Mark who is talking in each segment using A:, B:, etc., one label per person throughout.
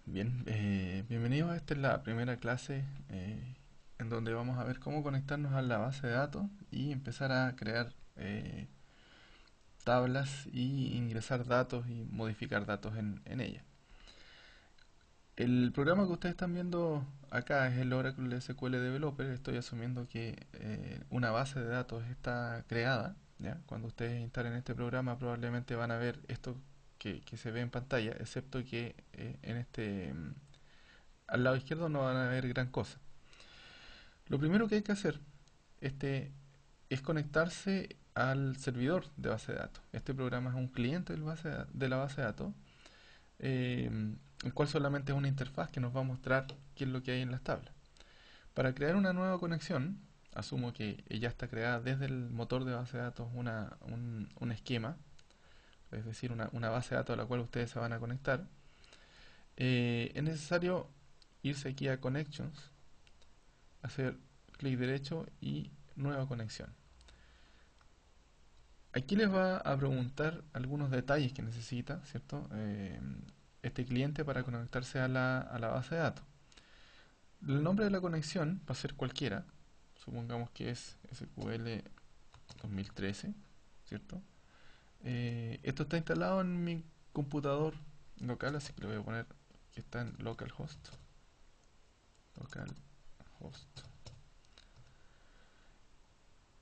A: Bien, bienvenidos. Esta es la primera clase en donde vamos a ver cómo conectarnos a la base de datos y empezar a crear tablas y ingresar datos y modificar datos en ella. El programa que ustedes están viendo acá es el Oracle SQL Developer. Estoy asumiendo que una base de datos está creada, ¿ya? Cuando ustedes instalen este programa probablemente van a ver esto que se ve en pantalla, excepto que en al lado izquierdo no van a ver gran cosa. Lo primero que hay que hacer este, es conectarse al servidor de base de datos. Este programa es un cliente de la base de datos, eh, el cual solamente es una interfaz que nos va a mostrar qué es lo que hay en las tablas. Para crear una nueva conexión, asumo que ya está creada desde el motor de base de datos un esquema, es decir, una base de datos a la cual ustedes se van a conectar. Es necesario irse aquí a Connections, hacer clic derecho y nueva conexión. Aquí les va a preguntar algunos detalles que necesita, ¿cierto? Este cliente para conectarse a la base de datos. El nombre de la conexión va a ser cualquiera, supongamos que es SQL 2013, ¿cierto? Esto está instalado en mi computador local, así que le voy a poner que está en localhost. Localhost.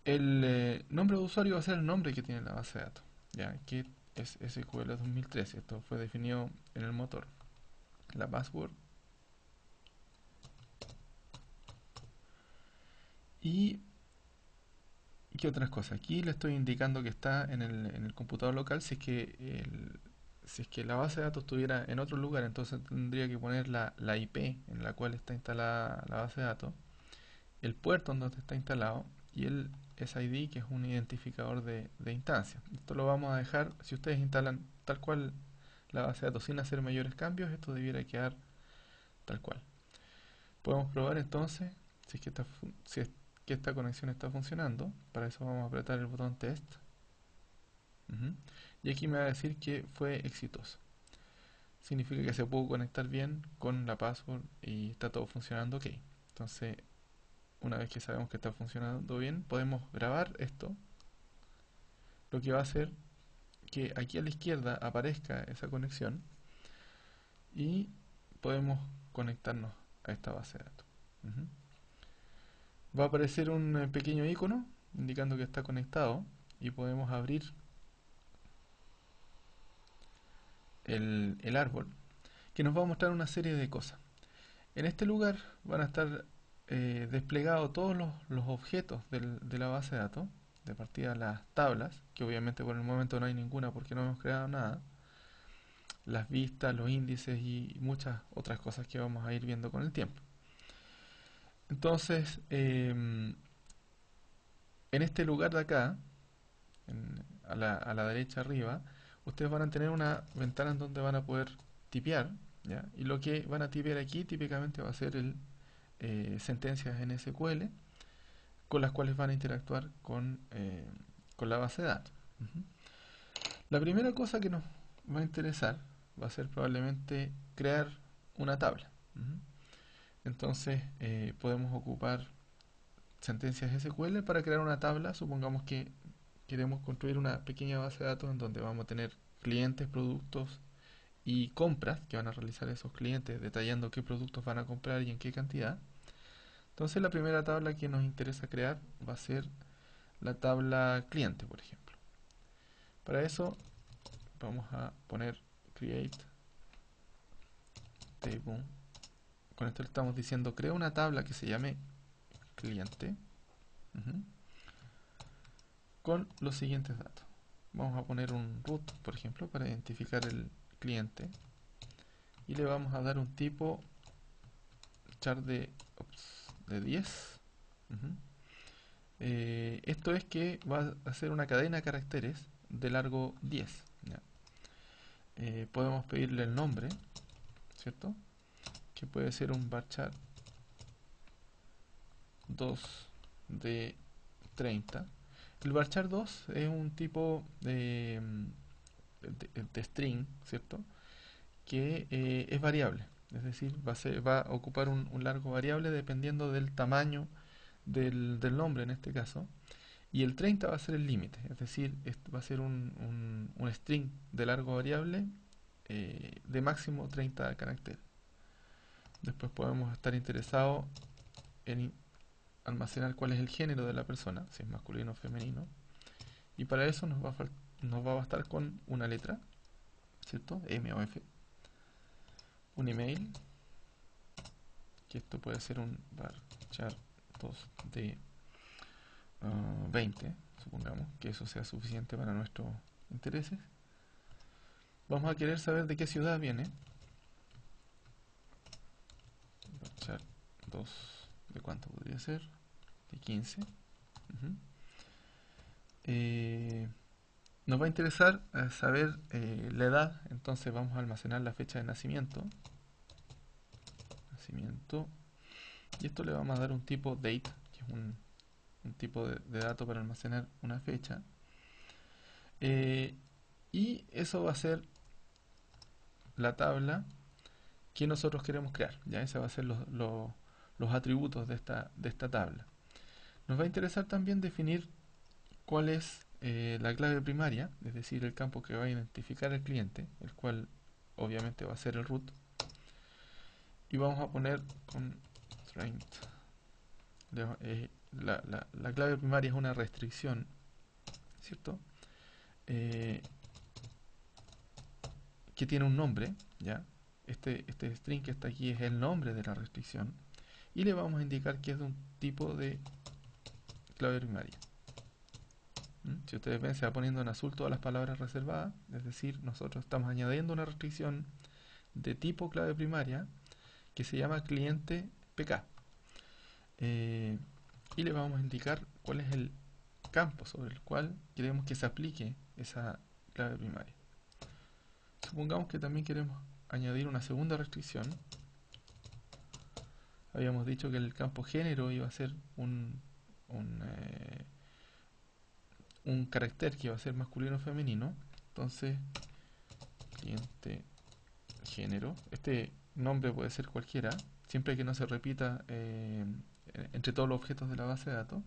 A: El nombre de usuario va a ser el nombre que tiene la base de datos. Ya, que es SQL 2013. Esto fue definido en el motor. La password. Y qué otras cosas. Aquí le estoy indicando que está en el computador local. Si es que la base de datos estuviera en otro lugar, entonces tendría que poner la IP en la cual está instalada la base de datos, el puerto en donde está instalado y el SID, que es un identificador de instancia. Esto lo vamos a dejar, si ustedes instalan tal cual la base de datos sin hacer mayores cambios, esto debiera quedar tal cual. Podemos probar entonces si es que esta conexión está funcionando. Para eso vamos a apretar el botón test. Ujú. Y aquí me va a decir que fue exitoso. Significa que se pudo conectar bien con la password y está todo funcionando ok. Entonces, una vez que sabemos que está funcionando bien, podemos grabar esto, lo que va a hacer que aquí a la izquierda aparezca esa conexión y podemos conectarnos a esta base de datos. Ujú. Va a aparecer un pequeño icono indicando que está conectado y podemos abrir el árbol que nos va a mostrar una serie de cosas. En este lugar van a estar desplegados todos los objetos de la base de datos, de partida las tablas, que obviamente por el momento no hay ninguna porque no hemos creado nada, las vistas, los índices y muchas otras cosas que vamos a ir viendo con el tiempo. Entonces, en este lugar de acá, a la derecha arriba, ustedes van a tener una ventana en donde van a poder tipear, ¿ya? Y lo que van a tipear aquí típicamente va a ser sentencias en SQL con las cuales van a interactuar con la base de datos. Ujú. La primera cosa que nos va a interesar va a ser probablemente crear una tabla. Ujú. Entonces podemos ocupar sentencias SQL para crear una tabla. Supongamos que queremos construir una pequeña base de datos en donde vamos a tener clientes, productos y compras que van a realizar esos clientes, detallando qué productos van a comprar y en qué cantidad. Entonces la primera tabla que nos interesa crear va a ser la tabla cliente, por ejemplo. Para eso vamos a poner create table. Con esto le estamos diciendo crea una tabla que se llame cliente, uh-huh, con los siguientes datos. Vamos a poner un root, por ejemplo, para identificar el cliente y le vamos a dar un tipo char de 10. Uh-huh. Esto es que va a ser una cadena de caracteres de largo 10. ¿Ya? Podemos pedirle el nombre, ¿cierto? Que puede ser un varchar 2 de 30. El varchar 2 es un tipo de string, ¿cierto? Que es variable. Es decir, va a ocupar un largo variable dependiendo del tamaño del nombre en este caso. Y el 30 va a ser el límite, es decir, va a ser un string de largo variable de máximo 30 caracteres. Después podemos estar interesados en almacenar cuál es el género de la persona, si es masculino o femenino. Y para eso nos va a bastar con una letra, ¿cierto? M o F. Un email, que esto puede ser un varchar 2 de 20, supongamos que eso sea suficiente para nuestros intereses. Vamos a querer saber de qué ciudad viene. Varchar 2, ¿de cuánto podría ser? De 15. Ujú. Nos va a interesar saber la edad, entonces vamos a almacenar la fecha de nacimiento. Y esto le vamos a dar un tipo date, que es un tipo de dato para almacenar una fecha. Y eso va a ser la tabla que nosotros queremos crear. Ya ese va a ser los atributos de esta tabla. Nos va a interesar también definir cuál es la clave primaria, es decir, el campo que va a identificar al cliente, el cual obviamente va a ser el root. Y vamos a poner constraint. La clave primaria es una restricción, ¿cierto? Que tiene un nombre, ¿ya? Este string que está aquí es el nombre de la restricción. Y le vamos a indicar que es de un tipo de clave primaria. Si ustedes ven, se va poniendo en azul todas las palabras reservadas, es decir, nosotros estamos añadiendo una restricción de tipo clave primaria que se llama cliente PK. Y le vamos a indicar cuál es el campo sobre el cual queremos que se aplique esa clave primaria. Supongamos que también queremos añadir una segunda restricción. Habíamos dicho que el campo género iba a ser un, eh, un carácter que iba a ser masculino o femenino. Entonces, cliente género. Este nombre puede ser cualquiera, siempre que no se repita entre todos los objetos de la base de datos.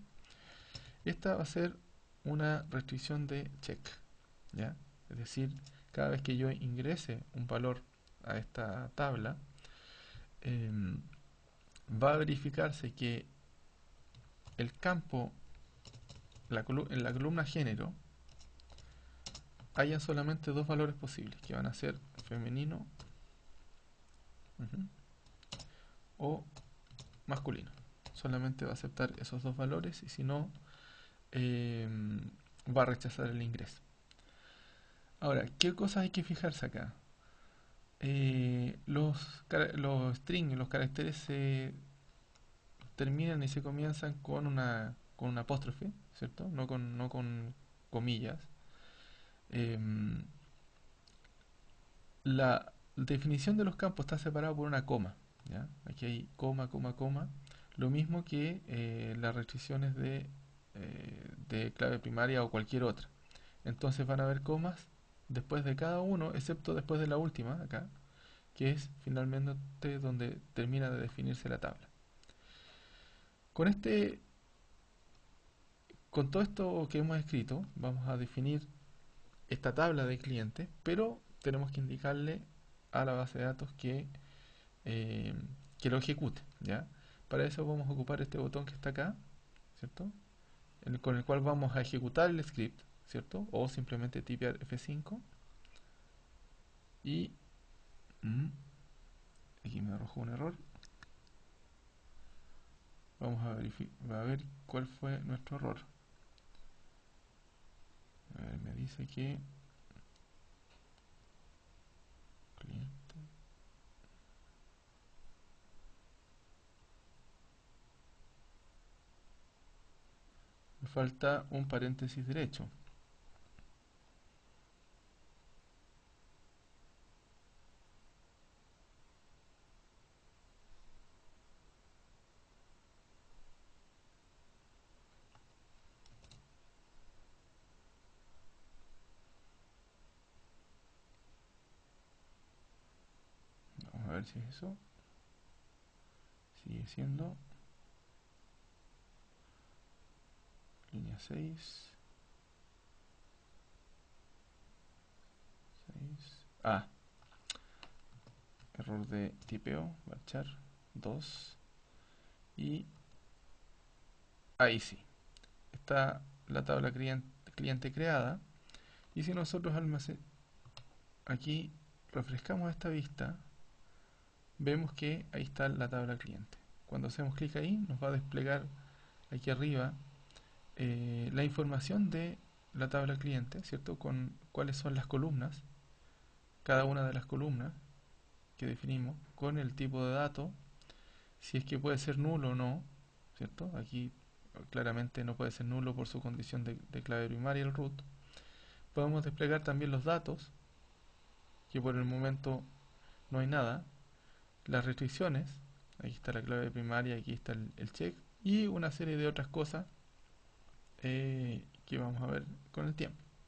A: Esta va a ser una restricción de check, ¿ya? Es decir, cada vez que yo ingrese un valor a esta tabla, va a verificarse que el campo, en la columna género, haya solamente dos valores posibles, que van a ser femenino o masculino. Solamente va a aceptar esos dos valores y si no, va a rechazar el ingreso. Ahora, ¿qué cosas hay que fijarse acá? Los strings, los caracteres se terminan y se comienzan con una apóstrofe, ¿cierto? No con comillas. Em, la definición de los campos está separada por una coma, ¿ya? Aquí hay coma, coma, coma. Lo mismo que las restricciones de clave primaria o cualquier otra. Entonces van a haber comas después de cada uno, excepto después de la última, acá, que es finalmente donde termina de definirse la tabla. Con con todo esto que hemos escrito, vamos a definir esta tabla de clientes, pero tenemos que indicarle a la base de datos eh, que lo ejecute, ¿ya? Para eso vamos a ocupar este botón que está acá, ¿cierto? Con el cual vamos a ejecutar el script, ¿cierto? O simplemente tipear F5 y aquí me arrojó un error. Vamos a ver cuál fue nuestro error. A ver, me dice que cliente. Me falta un paréntesis derecho. Vamos a ver si es eso. Sigue siendo línea 6. Ah, error de tipeo, varchar 2. Y ahí sí, está la tabla cliente creada. Y si nosotros aquí refrescamos esta vista, vemos que ahí está la tabla cliente. Cuando hacemos clic ahí, nos va a desplegar aquí arriba la información de la tabla cliente, ¿cierto? Con cuáles son las columnas, cada una de las columnas que definimos, con el tipo de dato, si es que puede ser nulo o no, ¿cierto? Aquí claramente no puede ser nulo por su condición de clave primaria el root. Podemos desplegar también los datos, que por el momento no hay nada, las restricciones, aquí está la clave primaria, aquí está el check, y una serie de otras cosas que vamos a ver con el tiempo.